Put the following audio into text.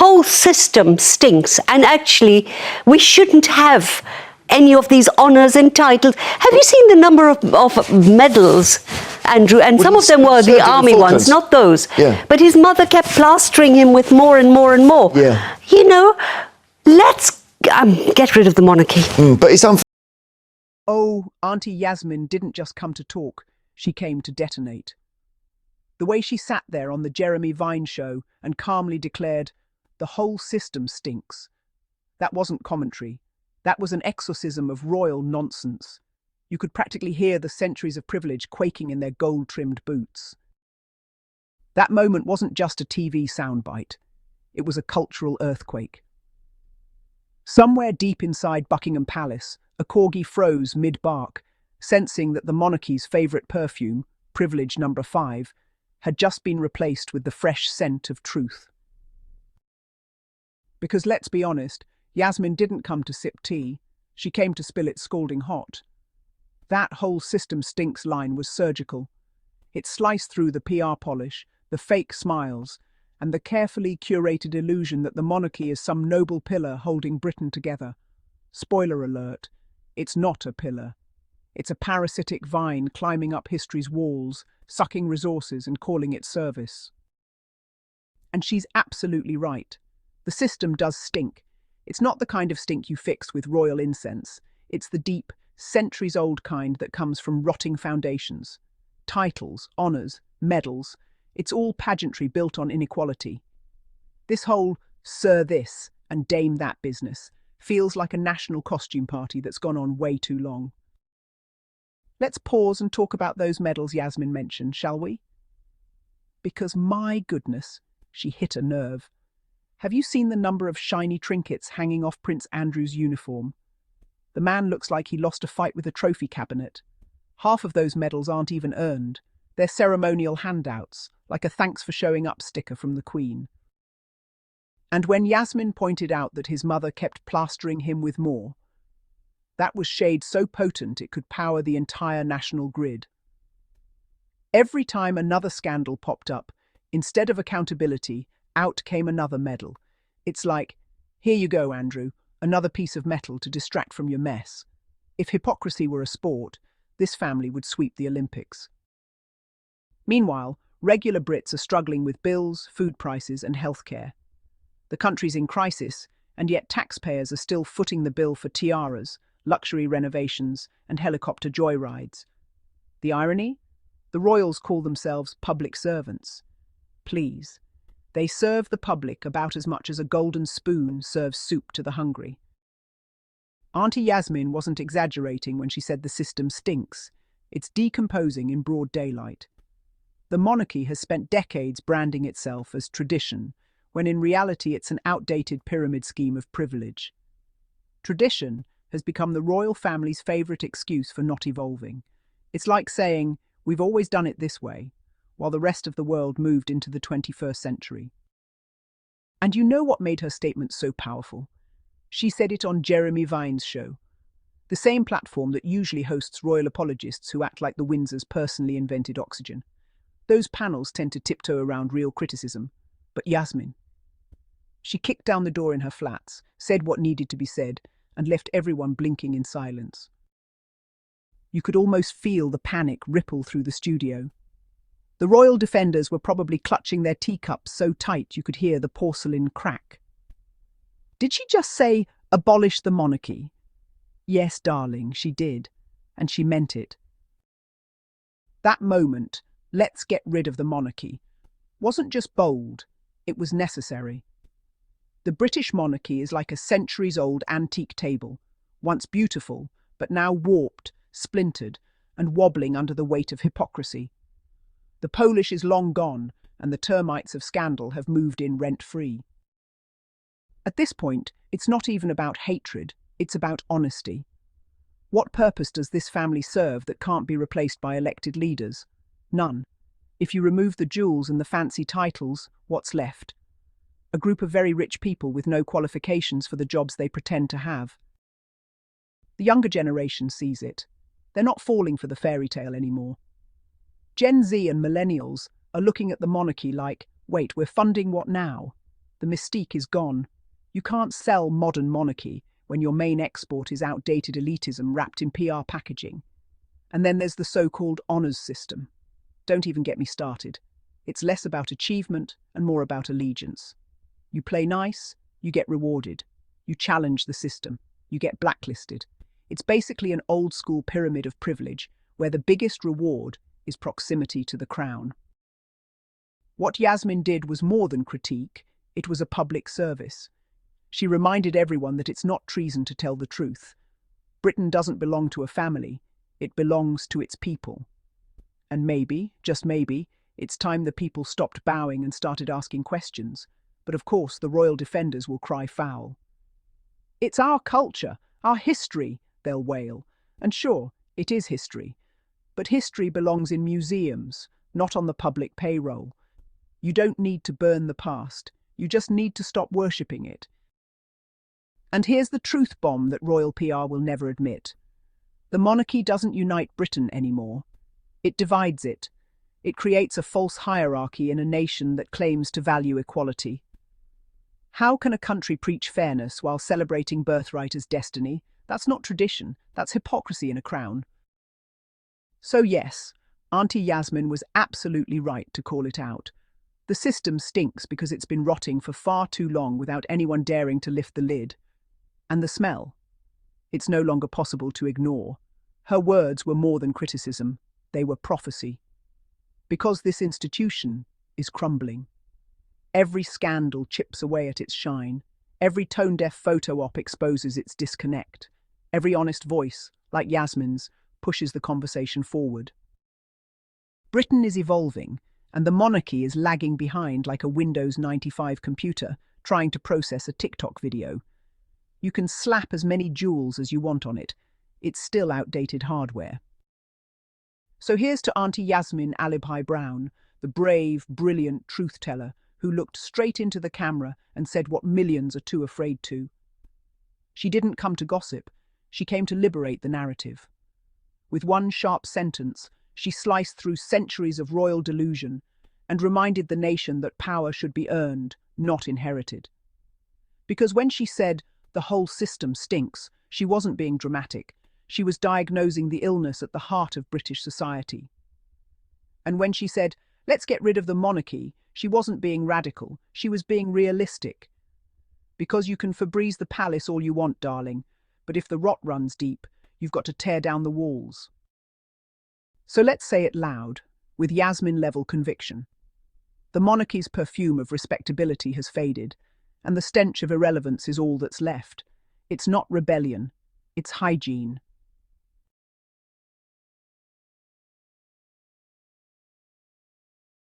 whole system stinks, and actually we shouldn't have any of these honours and titles. Have you seen the number of medals, Andrew? And some of them were the army ones, not those. Yeah. But his mother kept plastering him with more and more and more. Yeah. You know, let's get rid of the monarchy. But it's unfair. Oh, Aunty Yasmin didn't just come to talk, she came to detonate. The way she sat there on the Jeremy Vine show and calmly declared, "The whole system stinks." That wasn't commentary. That was an exorcism of royal nonsense. You could practically hear the centuries of privilege quaking in their gold-trimmed boots. That moment wasn't just a TV soundbite. It was a cultural earthquake. Somewhere deep inside Buckingham Palace, a corgi froze mid-bark, sensing that the monarchy's favourite perfume, Privilege Number 5, had just been replaced with the fresh scent of truth. Because let's be honest, Yasmin didn't come to sip tea, she came to spill it scalding hot. That whole system stinks line was surgical. It sliced through the PR polish, the fake smiles, and the carefully curated illusion that the monarchy is some noble pillar holding Britain together. Spoiler alert, it's not a pillar. It's a parasitic vine climbing up history's walls, sucking resources and calling it service. And she's absolutely right. The system does stink. It's not the kind of stink you fix with royal incense. It's the deep, centuries-old kind that comes from rotting foundations. Titles, honours, medals, it's all pageantry built on inequality. This whole Sir This and Dame That business feels like a national costume party that's gone on way too long. Let's pause and talk about those medals Yasmin mentioned, shall we? Because my goodness, she hit a nerve. Have you seen the number of shiny trinkets hanging off Prince Andrew's uniform? The man looks like he lost a fight with a trophy cabinet. Half of those medals aren't even earned. They're ceremonial handouts, like a thanks for showing up sticker from the Queen. And when Yasmin pointed out that his mother kept plastering him with more, that was shade so potent it could power the entire national grid. Every time another scandal popped up, instead of accountability, out came another medal. It's like, here you go, Andrew, another piece of metal to distract from your mess. If hypocrisy were a sport, this family would sweep the Olympics. Meanwhile, regular Brits are struggling with bills, food prices, and healthcare. The country's in crisis, and yet taxpayers are still footing the bill for tiaras, luxury renovations, and helicopter joyrides. The irony? The royals call themselves public servants. Please. They serve the public about as much as a golden spoon serves soup to the hungry. Aunty Yasmin wasn't exaggerating when she said the system stinks. It's decomposing in broad daylight. The monarchy has spent decades branding itself as tradition, when in reality it's an outdated pyramid scheme of privilege. Tradition has become the royal family's favourite excuse for not evolving. It's like saying, we've always done it this way, while the rest of the world moved into the 21st century. And you know what made her statement so powerful? She said it on Jeremy Vine's show, the same platform that usually hosts royal apologists who act like the Windsors personally invented oxygen. Those panels tend to tiptoe around real criticism, but Yasmin. She kicked down the door in her flats, said what needed to be said, and left everyone blinking in silence. You could almost feel the panic ripple through the studio. The royal defenders were probably clutching their teacups so tight you could hear the porcelain crack. Did she just say, abolish the monarchy? Yes, darling, she did, and she meant it. That moment, let's get rid of the monarchy, wasn't just bold, it was necessary. The British monarchy is like a centuries-old antique table, once beautiful, but now warped, splintered, and wobbling under the weight of hypocrisy. The Polish is long gone, and the termites of scandal have moved in rent-free. At this point, it's not even about hatred, it's about honesty. What purpose does this family serve that can't be replaced by elected leaders? None. If you remove the jewels and the fancy titles, what's left? A group of very rich people with no qualifications for the jobs they pretend to have. The younger generation sees it. They're not falling for the fairy tale anymore. Gen Z and millennials are looking at the monarchy like, wait, we're funding what now? The mystique is gone. You can't sell modern monarchy when your main export is outdated elitism wrapped in PR packaging. And then there's the so-called honours system. Don't even get me started. It's less about achievement and more about allegiance. You play nice, you get rewarded. You challenge the system, you get blacklisted. It's basically an old-school pyramid of privilege where the biggest reward is proximity to the crown. What Yasmin did was more than critique, it was a public service. She reminded everyone that it's not treason to tell the truth. Britain doesn't belong to a family, it belongs to its people. And maybe, just maybe, it's time the people stopped bowing and started asking questions. But of course, the royal defenders will cry foul. It's our culture, our history, they'll wail. And sure, it is history. But history belongs in museums, not on the public payroll. You don't need to burn the past. You just need to stop worshipping it. And here's the truth bomb that royal PR will never admit. The monarchy doesn't unite Britain anymore. It divides it. It creates a false hierarchy in a nation that claims to value equality. How can a country preach fairness while celebrating birthright as destiny? That's not tradition, that's hypocrisy in a crown. So yes, Aunty Yasmin was absolutely right to call it out. The system stinks because it's been rotting for far too long without anyone daring to lift the lid. And the smell? It's no longer possible to ignore. Her words were more than criticism, they were prophecy. Because this institution is crumbling. Every scandal chips away at its shine. Every tone-deaf photo op exposes its disconnect. Every honest voice, like Yasmin's, pushes the conversation forward. Britain is evolving, and the monarchy is lagging behind like a Windows 95 computer trying to process a TikTok video. You can slap as many jewels as you want on it. It's still outdated hardware. So here's to Aunty Yasmin Alibhai Brown, the brave, brilliant truth-teller who looked straight into the camera and said what millions are too afraid to. She didn't come to gossip, she came to liberate the narrative. With one sharp sentence, she sliced through centuries of royal delusion and reminded the nation that power should be earned, not inherited. Because when she said, "The whole system stinks," she wasn't being dramatic, she was diagnosing the illness at the heart of British society. And when she said, "Let's get rid of the monarchy," she wasn't being radical, she was being realistic. Because you can Febreze the palace all you want, darling, but if the rot runs deep, you've got to tear down the walls. So let's say it loud, with Yasmin-level conviction. The monarchy's perfume of respectability has faded, and the stench of irrelevance is all that's left. It's not rebellion, it's hygiene.